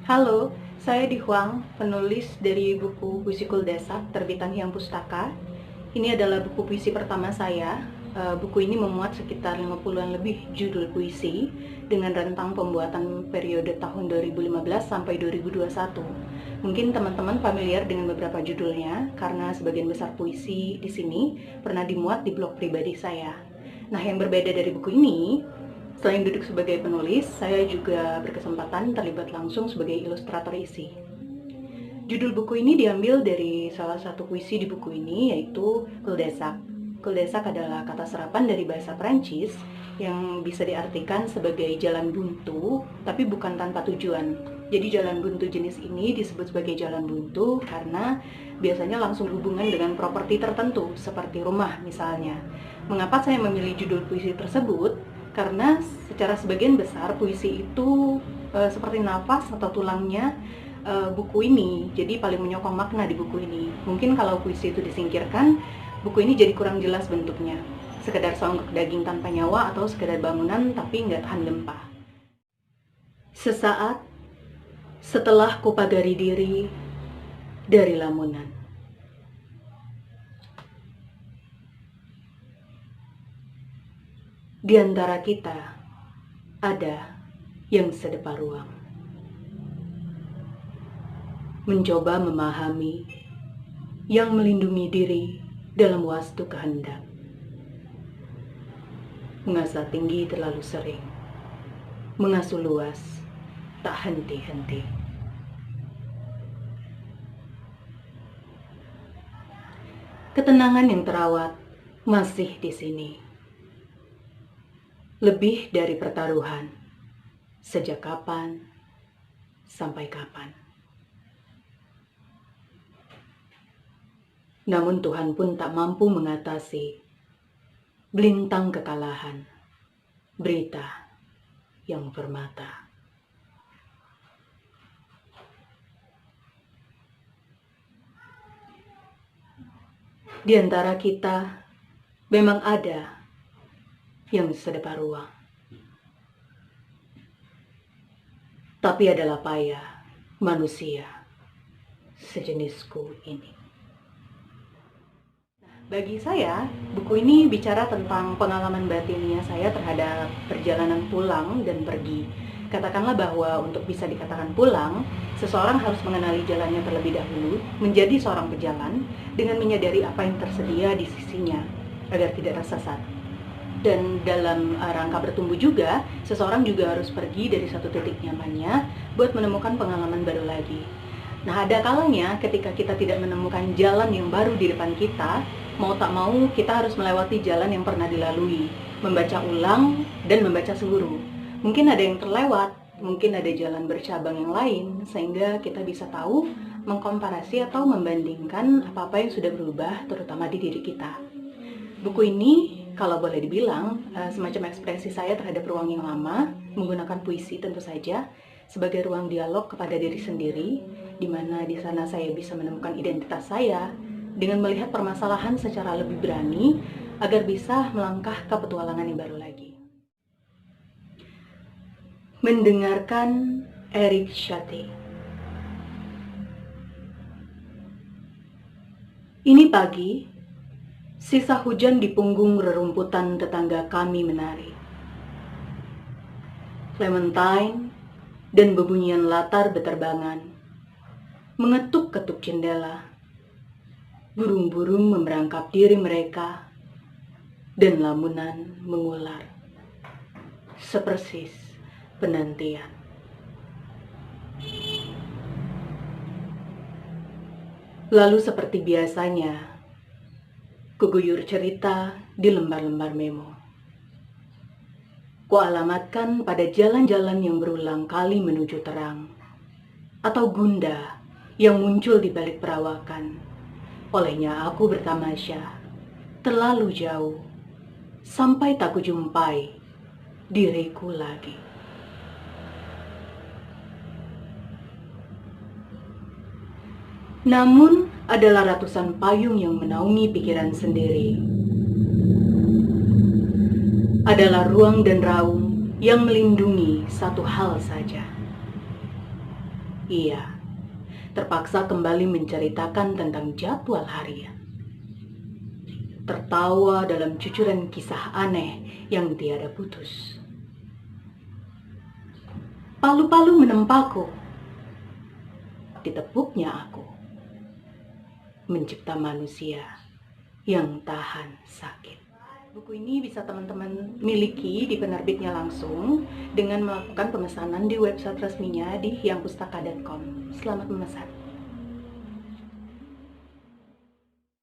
Halo, saya Di Huang, penulis dari buku Puisi Kuldesak terbitan Hyang Pustaka. Ini adalah buku puisi pertama saya. Buku ini memuat sekitar 50-an lebih judul puisi dengan rentang pembuatan periode tahun 2015 sampai 2021. Mungkin teman-teman familiar dengan beberapa judulnya karena sebagian besar puisi di sini pernah dimuat di blog pribadi saya. Nah, yang berbeda dari buku ini, selain duduk sebagai penulis, saya juga berkesempatan terlibat langsung sebagai ilustrator isi. Judul buku ini diambil dari salah satu puisi di buku ini, yaitu Cul-de-sac. Cul-de-sac adalah kata serapan dari bahasa Prancis yang bisa diartikan sebagai jalan buntu, tapi bukan tanpa tujuan. Jadi jalan buntu jenis ini disebut sebagai jalan buntu karena biasanya langsung hubungan dengan properti tertentu, seperti rumah misalnya. Mengapa saya memilih judul puisi tersebut? Karena secara sebagian besar puisi itu seperti nafas atau tulangnya buku ini, jadi paling menyokong makna di buku ini. Mungkin kalau puisi itu disingkirkan, buku ini jadi kurang jelas bentuknya, sekedar songgok daging tanpa nyawa atau sekedar bangunan tapi nggak tahan gempa. Sesaat setelah kupagari diri dari lamunan, di antara kita ada yang sedepa ruang, mencoba memahami yang melindungi diri dalam wastu kehendak, mengasah tinggi terlalu sering, mengasuh luas tak henti-henti. Ketenangan yang terawat masih di sini. Lebih dari pertaruhan, sejak kapan sampai kapan. Namun Tuhan pun tak mampu mengatasi belintang kekalahan, berita yang permata. Di antara kita memang ada yang sedepa ruang. Tapi adalah payah manusia sejenisku ini. Bagi saya, buku ini bicara tentang pengalaman batinnya saya terhadap perjalanan pulang dan pergi. Katakanlah bahwa untuk bisa dikatakan pulang, seseorang harus mengenali jalannya terlebih dahulu, menjadi seorang pejalan dengan menyadari apa yang tersedia di sisinya agar tidak tersesat. Dan dalam rangka bertumbuh juga, seseorang juga harus pergi dari satu titik nyamannya buat menemukan pengalaman baru lagi. Nah, ada kalanya ketika kita tidak menemukan jalan yang baru di depan kita, mau tak mau kita harus melewati jalan yang pernah dilalui, membaca ulang dan membaca seluruh. Mungkin ada yang terlewat, mungkin ada jalan bercabang yang lain, sehingga kita bisa tahu, mengkomparasi atau membandingkan apa-apa yang sudah berubah, terutama di diri kita. Buku ini, kalau boleh dibilang, semacam ekspresi saya terhadap ruang yang lama, menggunakan puisi tentu saja, sebagai ruang dialog kepada diri sendiri, di mana di sana saya bisa menemukan identitas saya, dengan melihat permasalahan secara lebih berani, agar bisa melangkah ke petualangan yang baru lagi. Mendengarkan Eric Satie. Ini pagi, sisa hujan di punggung rerumputan tetangga kami menari. Clementine dan bebunyian latar beterbangan, mengetuk-ketuk jendela. Burung-burung memerangkap diri mereka, dan lamunan mengular. Sepersis penantian. Lalu seperti biasanya, kuguyur cerita di lembar-lembar memo. Kualamatkan pada jalan-jalan yang berulang kali menuju terang, atau gundah yang muncul di balik perawakan. Olehnya aku bertamasya, terlalu jauh, sampai tak kujumpai diriku lagi. Namun, adalah ratusan payung yang menaungi pikiran sendiri. Adalah ruang dan raung yang melindungi satu hal saja. Ia terpaksa kembali menceritakan tentang jadwal harian. Tertawa dalam cucuran kisah aneh yang tiada putus. Palu-palu menempaku. Ditepuknya aku. Mencipta manusia yang tahan sakit. Buku ini bisa teman-teman miliki di penerbitnya langsung dengan melakukan pemesanan di website resminya di hyangpustaka.com. Selamat memesan.